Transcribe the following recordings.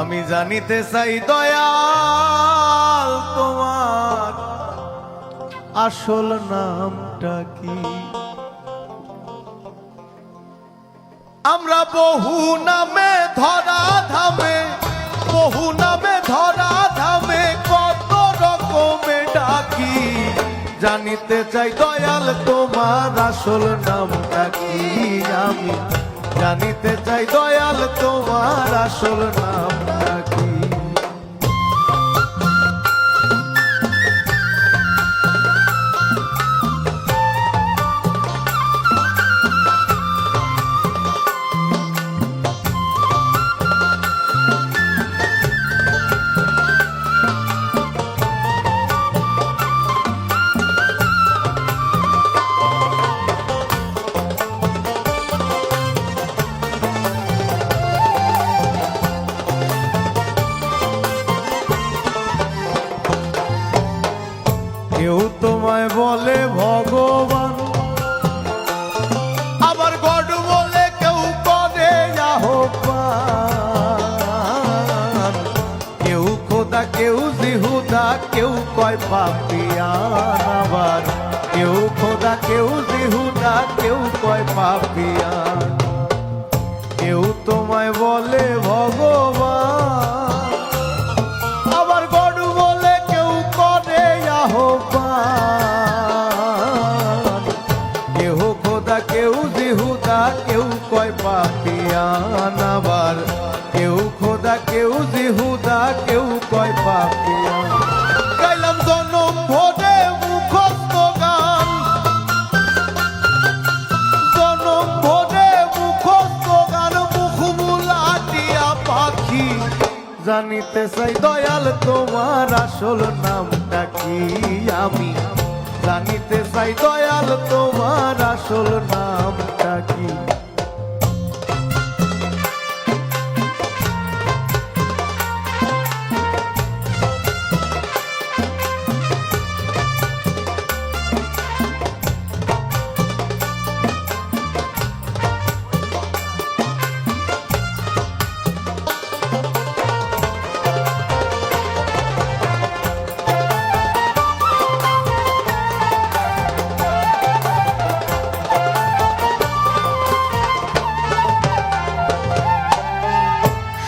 আমি জানিতে চাই দয়াল তোমার আসল নামটা কি। আমরা বহু নামে ধরা ধামে, বহু নামে ধরা ধামে কত রকমে ডাকি। জানিতে চাই দয়াল তোমার আসল নামটা কি। আমি জানিতে চাই দয়াল তোমার আসল নামটা কি। কেউ তোমায় বলে ভগবান, আবার গড বলে কেউ করে আহ্বান। কেউ খোদা কেউ জিহুদা কেউ কয় পাপিয়ান। আবার কেউ খোদা কেউ জিহুদা কেউ কয় পাপিয়ান। কেউ তোমায় বলে ভগবান, আবার গড বলে কেউ করে আহ্বান। কেউ খোদা কেউ জিহুদা কেউ কয় পাপিয়ান। আবার কেউ খোদা কেউ জিহুদা কেউ কয় পাপিয়ান। গাইলাম জনম ভরে মুখস্থ গান, জনম ভরে মুখস্থ গান, মুখ মুলাটিয়া পাখি। জানিতে চাই দয়াল তোমার আসল নামটা কি। আমি জানিতে চাই দয়াল তোমার আসল নামটা কি।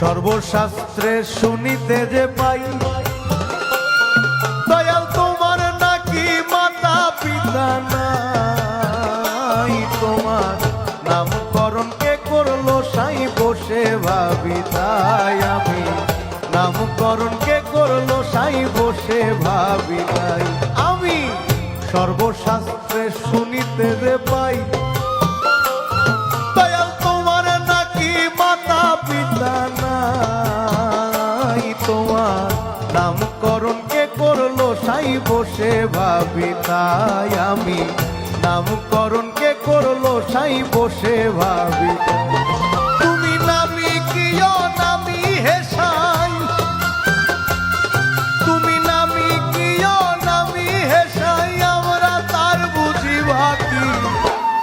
সর্বশাস্ত্রে শুনিতে যে পাই দয়াল তোমার নাকি মাতা পিতা নাই। তোমার নামকরণ কে করলো সাই বসে ভাবি তাই। আমি নামকরণ কে করলো সাই বসে ভাবি তাই। আমি সর্বশাস্ত্রে শুনিতে যে পাই দয়াল তোমার নাকি মাতা পিতা নাই। তোমার নামকরণ কে করলো সাই বসে ভাবি তাই। আমি নামকরণ কে করলো সাই বসে ভাবি। তুমি নামি কিয় নামি হেসাই, তুমি নামি কিয় নামি হেসাই, আমরা তার বুঝিবা কি।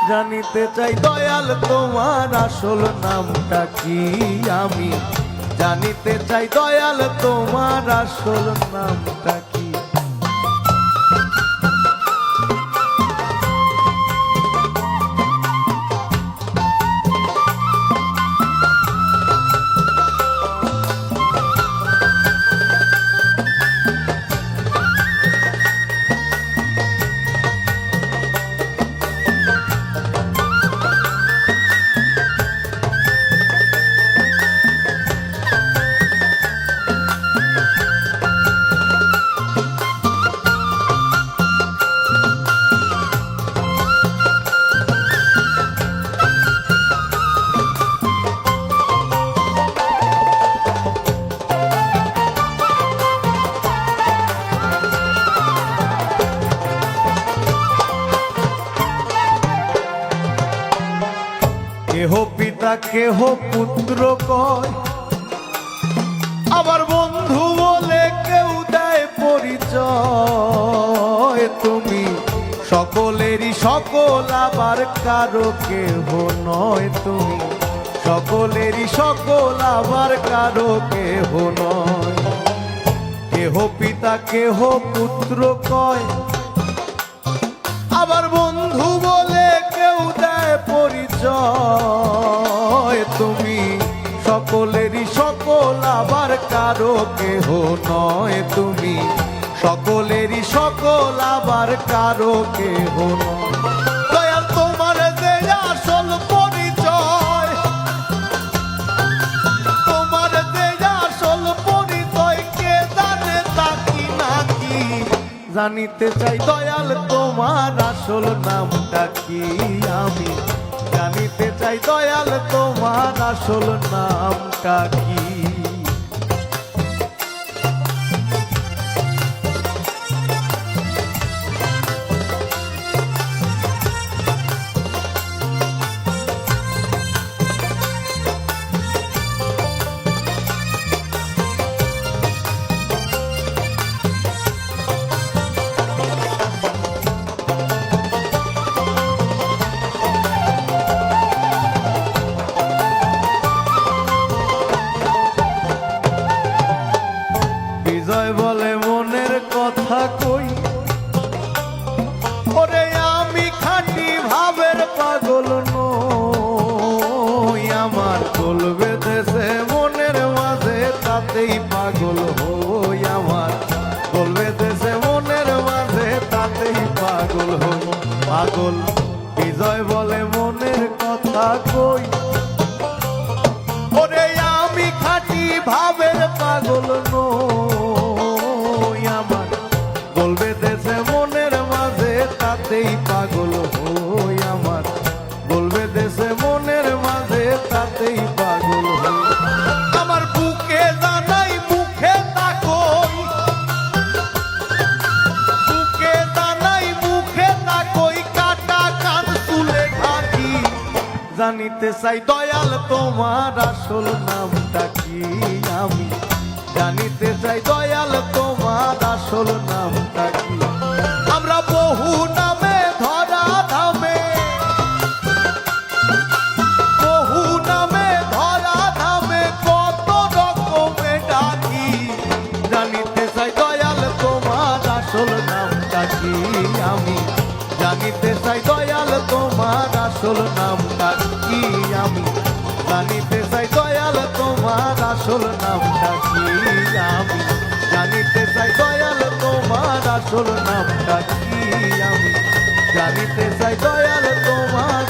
জানিতে চাই দয়াল তোমার আসল নামটা কি। আমি জানিতে চাই দয়াল তোমার আসল নামটা কি। কেহ পিতা কেহ পুত্র কয়, আবার বন্ধু বলে কেউ দেয় পরিচয়। তুমি সকলেরই সকল, আবার কারো কেহ নয়। তুমি সকলেরই সকল আবার কারো কেহ নয়। কেহ পিতা কেহ পুত্র কয়, আবার বন্ধু বলে কেউ দেয় পরিচয়। তুমি সকলেরই সকল আবার কারো কেহ নয়। তুমি সকলেরই সকল আবার কারো কেহ নয়। দয়াল তোমার যে আসল পরিচয়, তোমার যে আসল পরিচয় কে জানে তাকি নাকি। জানিতে চাই দয়াল তোমার আসল নামটা কি, আমি জানিতে চাই দয়াল তোমার আসল নামটা কি। বিজয় বলে মনের কথা কই, ওরে আমি খাঁটি ভাবের পাগল নই। আমার গোল বেঁধেছে মনের মাঝে তাতেই পাগল হই। আমার গোল বেঁধেছে মনের মাঝে তাতেই পাগল হই। পাগল বিজয় বলে মনের কথা কই, ওরে আমি খাঁটি ভাবের পাগল নই। আমার গোল বেঁধেছে মনের মাঝে তাতেই পাগল হই। আমার গোল বেঁধেছে মনের মাঝে তাতেই পাগল হই। আমার বুকে জানাই মুখে তাকই, বুকে জানাই মুখে তাকই, কাটা কান চুলে থাকি। জানিতে চাই দয়াল তোমার আসল নামটা কি, আমি জানিতে চাই দয়াল তোমার আসল নামটা কি। আমরা বহু নামে ধরা ধামে, বহু নামে ধরা ধামে কত রকমে ডাকি। জানিতে চাই দয়াল তোমার আসল নামটা কি, আমি জানিতে চাই দয়াল তোমার আসল নামটা কি। আমি জানিতে চাই দয়াল তোমার আসল নামটা কি। আমি জানিতে চাই দয়াল তোমার আসল নামটা কি। আমি জানিতে চাই দয়াল তোমার